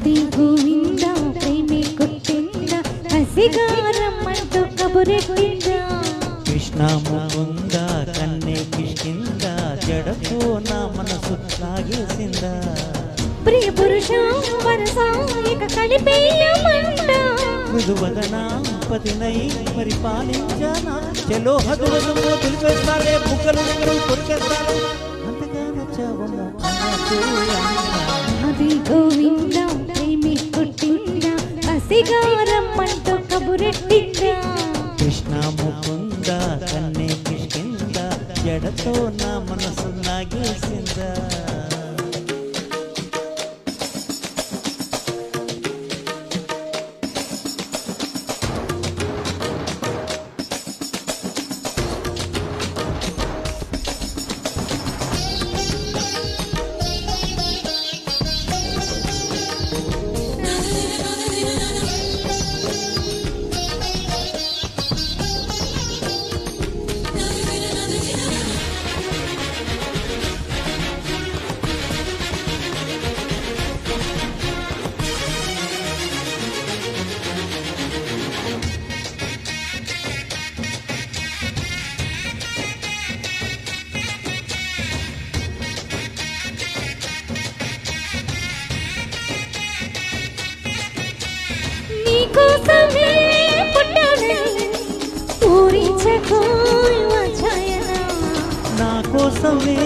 రాధే గోవింద ప్రేమే కొట్టింద హసిగారమ్మంటూ కబురెట్టిందా కృష్ణ ముకుంద కన్నే కిష్కింద జడతో నా మనసు లాగేసిందా ప్రియ పురుష వరస ఇక కలిపేయమంట మృదువదనా పతినై పరిపాలించానా చలో హదువదు దులిపేస్తారే బుక్కలు కొరికేస్తారే అంతగా నచ్చావమ్మో రాధే గోవింద ప్రేమే కొట్టిందా హసిగారమ్మంటూ కబురెట్టిందా కృష్ణ ముకుంద కన్నే కిష్కింద జడతో నా మనసు లాగేసిందా నీకోసమే పుట్టానని పూరించకోయ్ వచ్చాయనా నా కోసమే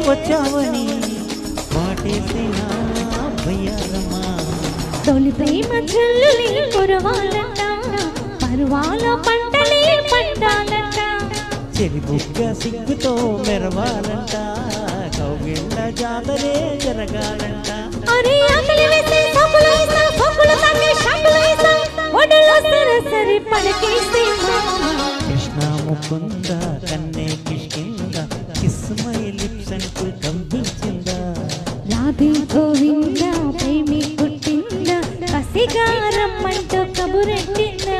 వచ్చావని వాటేసిన భయ్యారమ్మా తొలి ప్రేమ జల్లులే కురవాలంట పరువాల పంటలే పండాలంట చెలిబుగ్గ సిగ్గుతో మెరవాలంట కౌగిళ్ళ జాతరే జరగాలంట అరే ఆకలి వేసే సబ్బులు వేసా పప్పులు తాకే షాపులు వేసా ఒడలో సరసరి పడకేసే కృష్ణ ముకుంద కన్నే కిష్కింద కిస్ మై లిప్స్ అంటూ కంపించిందా రాధే గోవింద ప్రేమి పుట్టింద కసిగారమ్మంటూ కబురెట్టిందా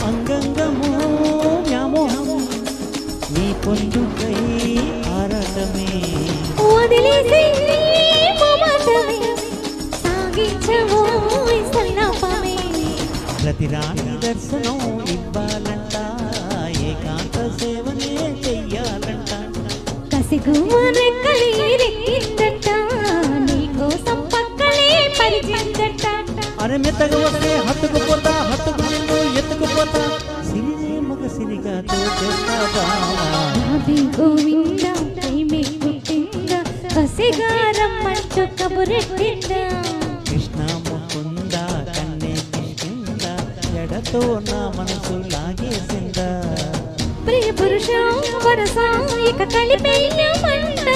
అంగంగమో వ్యామోహము నీ పొందుకై ఆరాటమే వదిలేసి మమతమే సాగించవోయ్ సల్లాపమే ప్రతిరాణి దర్శనం ఇవ్వాలంట ఏకాంత సేవనే చెయ్యాలంట కసిగువ్వనెక్కడి రెక్కిందట నీకోసం పక్కలే పరిచిందట అరే మెత్తగా వస్తే హత్తుకుపోతా హత్తుకు నిన్ను ఎత్తుకుపోతా సిరినే మగ సిరిగా తోచేస్తావా రాధే గోవింద ప్రేమే పుట్టింద కసిగారమ్మంటూ కబురెట్టిందా కృష్ణ ముకుంద కన్నే కిష్కింద జడతో నా మనసు లాగేసిందా ప్రియ పురుష వరస ఇక కలిపేయమంట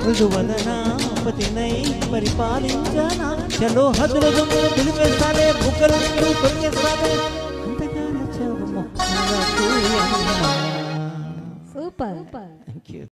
మృదువదనా పతినై పరిపాలించానా చలో హద్దులు దులిపేస్తానే బుక్కలు కొరికేస్తానే అంతగా నచ్చావమ్మో సూపర్ థ్యాంక్ యూ